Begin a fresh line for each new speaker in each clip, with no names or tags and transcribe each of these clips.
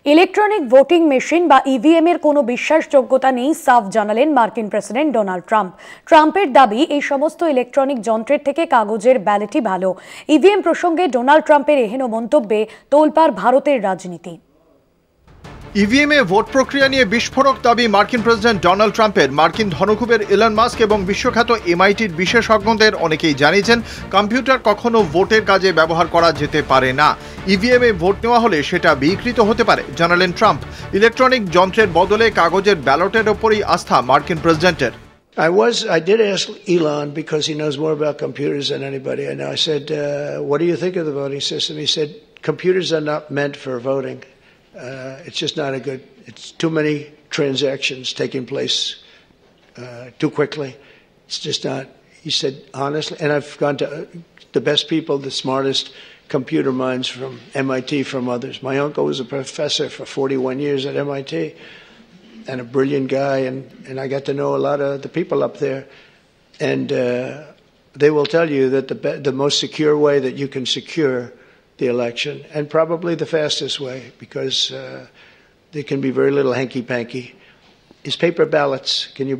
Electronic voting machine বা EVM এর কোনো বিশ্বাসযোগ্যতা নেই সাফ জানালেন মার্কিন প্রেসিডেন্ট ডোনাল্ড ট্রাম্প। ট্রাম্পের দাবি, এই সমস্ত ইলেকট্রনিক যন্ত্রের থেকে কাগজের ব্যালটই ভালো। ইভিএম প্রসঙ্গে ডোনাল্ড ট্রাম্পের এহেন মন্তব্যে তোলপাড় ভারতের রাজনীতি।
ইভিএমে ভোট প্রক্রিয়া নিয়ে বিস্ফোরক দাবি মার্কিন প্রেসিডেন্ট ডোনাল্ড ট্রাম্পের। মার্কিন ধনকুবের ইলন মাস্ক এবং বিশ্বখ্যাত এমআইটির বিশেষজ্ঞদের অনেকেই জানিয়েছেন, কম্পিউটার কখনো ভোটের কাজে ব্যবহার করা যেতে পারে না। ইভিএমে ভোট নেওয়া হলে সেটা বিকৃত হতে পারে, জানালেন ট্রাম্প। ইলেকট্রনিক যন্ত্রের বদলে কাগজের ব্যালটের ওপরই আস্থা মার্কিন প্রেসিডেন্টের।
I did ask Elon because he knows more about computers than anybody. And I said, what do you think of the voting system? He said, computers are not meant for voting. It's just not it's too many transactions taking place too quickly. It's just not, he said, honestly, and I've gone to the best people, the smartest computer minds from MIT, from others. My uncle was a professor for 41 years at MIT and a brilliant guy, and I got to know a lot of the people up there. And they will tell you that the most secure way that you can secure the election, and probably the fastest way, because there can be very little hanky-panky, is paper ballots. Can you?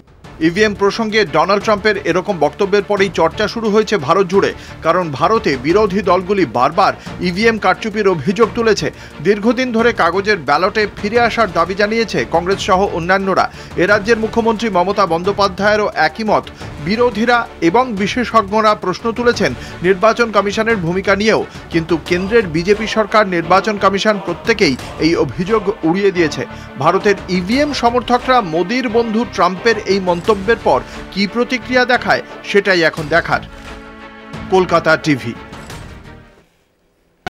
EVM প্রসঙ্গে Donald ট্রাম্পের এরকম বক্তব্যের পরেই চর্চা শুরু হয়েছে ভারত জুড়ে। কারণ ভারতে বিরোধী দলগুলি বারবার ইভিএম কারচুপির অভিযোগ তুলেছে। দীর্ঘদিন ধরে কাগজের ব্যালটে ফিরে আসার দাবি জানিয়েছে কংগ্রেস সহ অন্যান্যরা। এ রাজ্যের মুখ্যমন্ত্রী মমতা বন্দ্যোপাধ্যায়েরও একই মত। বিরোধীরা এবং বিশেষজ্ঞরা প্রশ্ন তুলেছেন নির্বাচন কমিশনের ভূমিকা নিয়েও, কিন্তু কেন্দ্রের বিজেপি সরকার, নির্বাচন কমিশন প্রত্যেকেই এই অভিযোগ উড়িয়ে দিয়েছে। ভারতের ইভিএম সমর্থকরা মোদির বন্ধু ট্রাম্পের এই মন্তব্যের পর কি প্রতিক্রিয়া দেখায়, সেটাই এখন দেখার। কলকাতা টিভি।